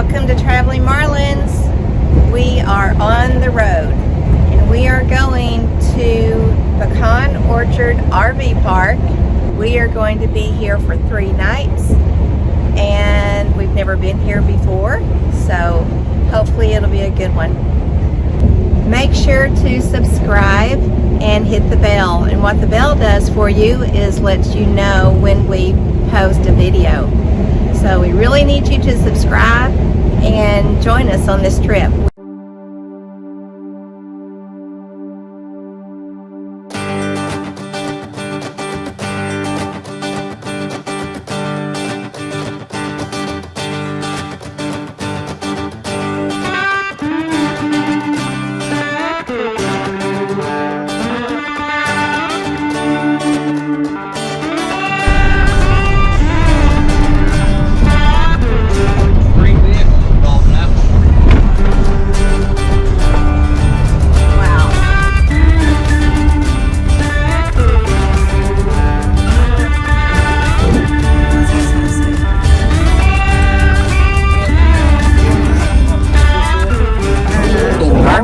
Welcome to Traveling Marlins. We are on the road and we are going to Pecan Orchard RV Park. We are going to be here for 3 nights and we've never been here before, so hopefully it'll be a good one. Make sure to subscribe and hit the bell, and what the bell does for you is lets you know when we post a video. So we really need you to subscribe and join us on this trip.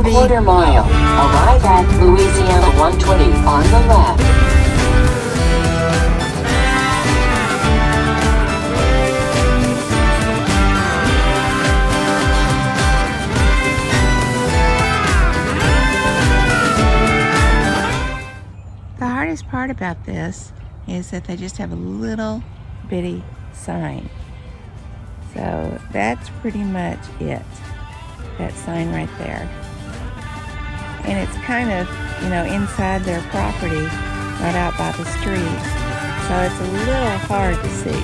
Quarter mile. Arrive at Louisiana 120 on the left. The hardest part about this is that they just have a little bitty sign. So that's pretty much it. That sign right there. And it's kind of, inside their property, right out by the street. So it's a little hard to see.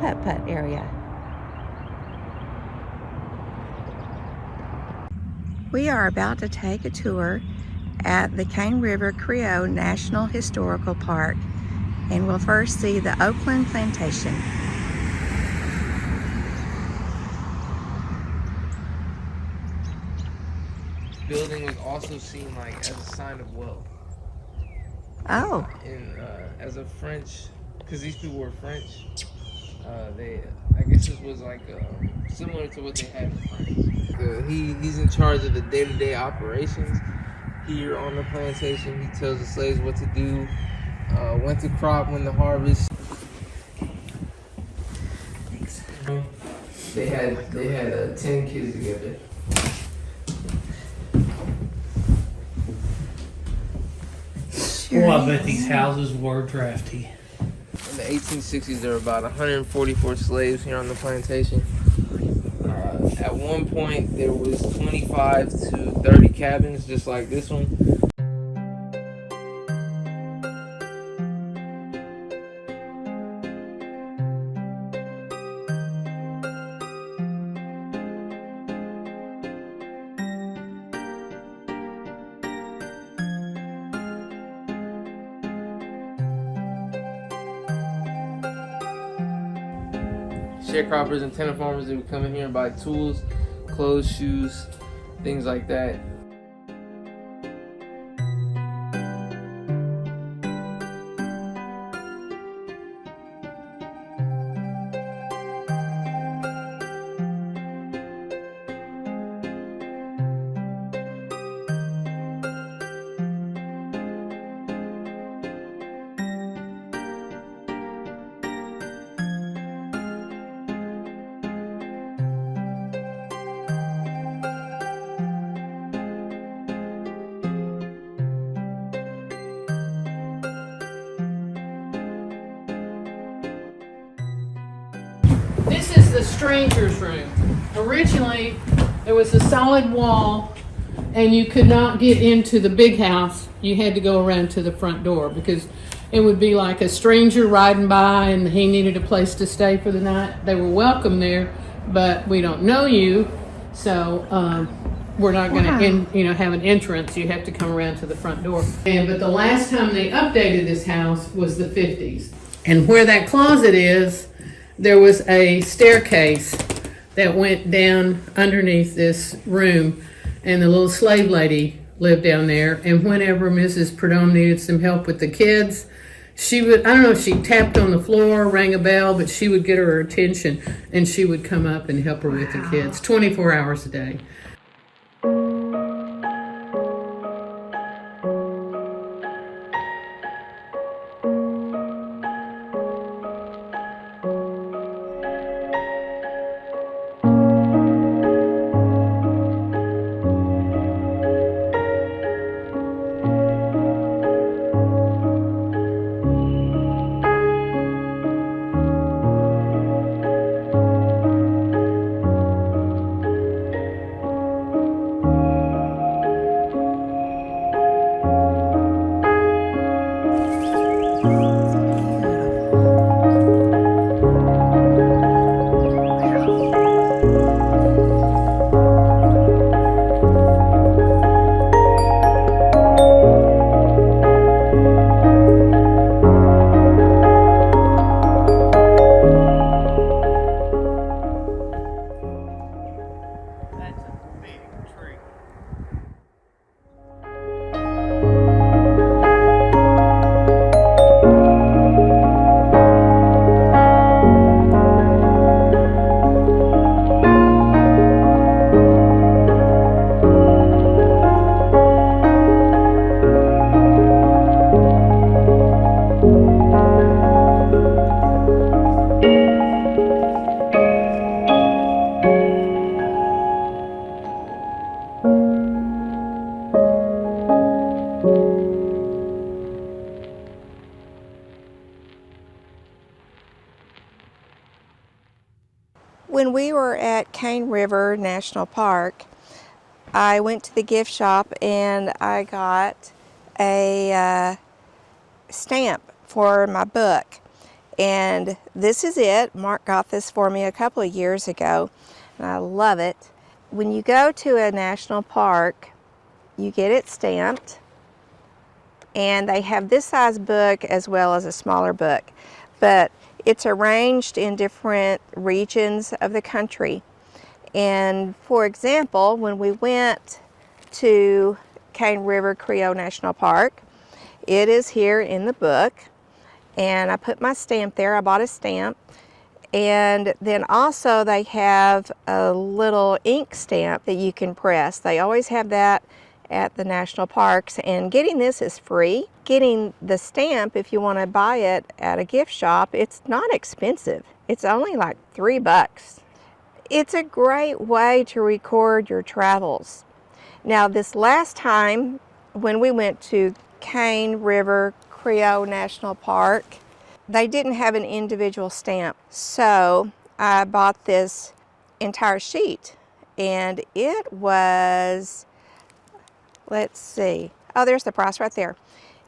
Putt-putt area. We are about to take a tour at the Cane River Creole National Historical Park, and we'll first see the Oakland Plantation. The building was also seen as a sign of wealth. Oh. And as a French, because these people were French. I guess this was similar to what they had in France. He's in charge of the day-to-day operations here on the plantation. He tells the slaves what to do, when to crop, when to harvest. Thanks. They had 10 kids together. Oh, I bet these houses were drafty. In the 1860s, there were about 144 slaves here on the plantation. At one point, there was 25 to 30 cabins, just like this one. Sharecroppers and tenant farmers, they would come in here and buy tools, clothes, shoes, things like that. This is the stranger's room. Originally, there was a solid wall, and you could not get into the big house. You had to go around to the front door because it would be like a stranger riding by and he needed a place to stay for the night. They were welcome there, but we don't know you, so we're not going to have an entrance. You have to come around to the front door. But the last time they updated this house was the 50s. And where that closet is, there was a staircase that went down underneath this room, and the little slave lady lived down there. And whenever Mrs. Perdome needed some help with the kids, she would, I don't know if she tapped on the floor, rang a bell, but she would get her attention and she would come up and help her with the kids 24 hours a day. When we were at Cane River National Park, I went to the gift shop and I got a stamp for my book. And this is it. Mark got this for me a couple of years ago, and I love it. When you go to a national park, you get it stamped, and they have this size book as well as a smaller book. But it's arranged in different regions of the country. And for example, when we went to Cane River Creole National Park, it is here in the book, and I put my stamp there. I bought a stamp, and then also they have a little ink stamp that you can press. They always have that at the national parks, and getting this is free. Getting the stamp, if you want to buy it at a gift shop, it's not expensive. It's only like $3. It's a great way to record your travels. Now, this last time when we went to Cane River Creole National Park, they didn't have an individual stamp, so I bought this entire sheet, and it was, let's see, oh, there's the price right there.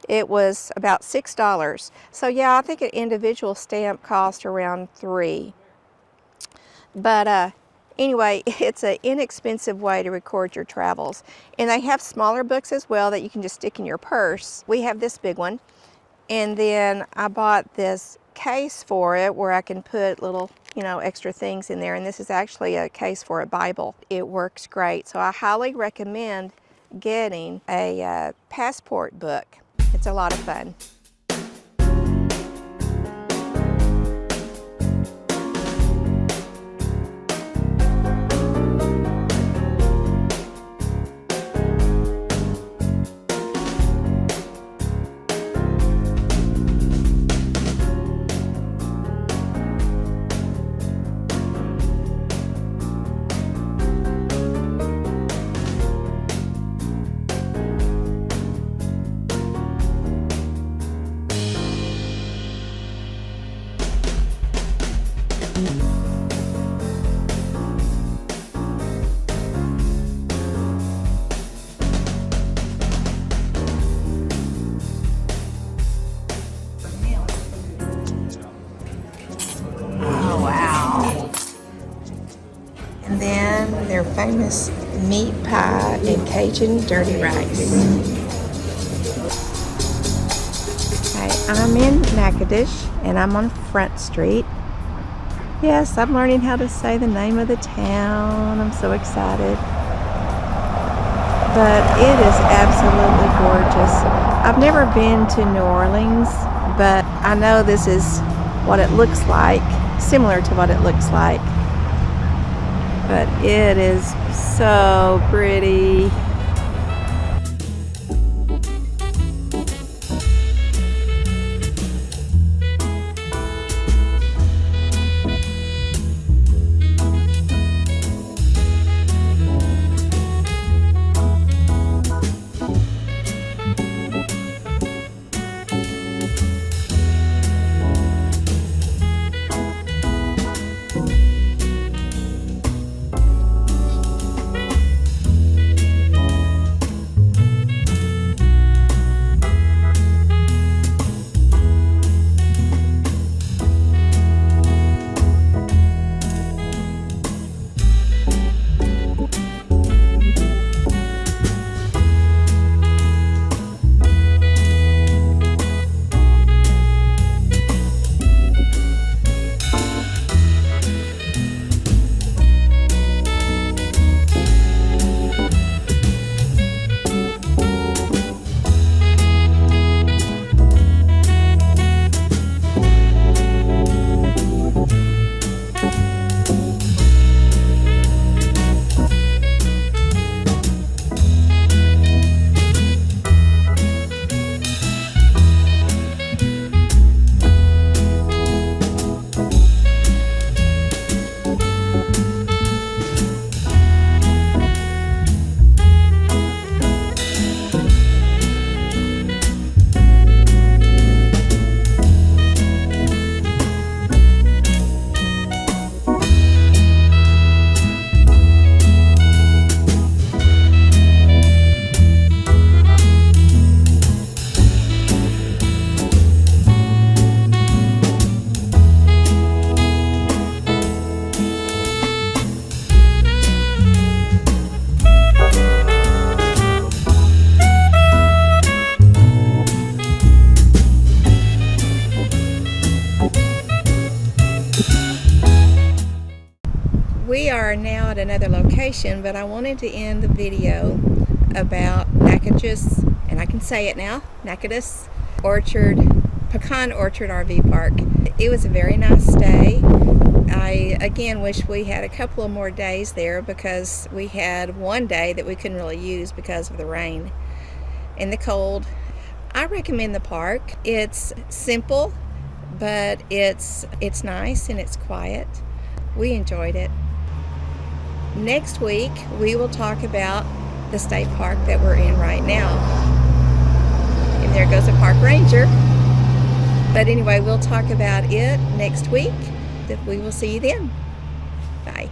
It was about $6. So yeah, I think an individual stamp cost around $3. But anyway, it's an inexpensive way to record your travels. And they have smaller books as well that you can just stick in your purse. We have this big one. And then I bought this case for it where I can put little, extra things in there. And this is actually a case for a Bible. It works great. So I highly recommend getting a passport book. It's a lot of fun. famous meat pie and Cajun dirty rice. Okay, I'm in Nack-a-Tish and I'm on Front Street. Yes, I'm learning how to say the name of the town. I'm so excited. But it is absolutely gorgeous. I've never been to New Orleans, but I know this is what it looks like, similar to what it looks like. But it is so pretty. We are now at another location, but I wanted to end the video about Natchitoches, and I can say it now, Natchitoches Orchard, Pecan Orchard RV Park. It was a very nice day. I again wish we had a couple of more days there because we had one day that we couldn't really use because of the rain and the cold. I recommend the park. It's simple, but it's nice and it's quiet. We enjoyed it. Next week, we will talk about the state park that we're in right now. And there goes a park ranger. But anyway, we'll talk about it next week. We will see you then. Bye.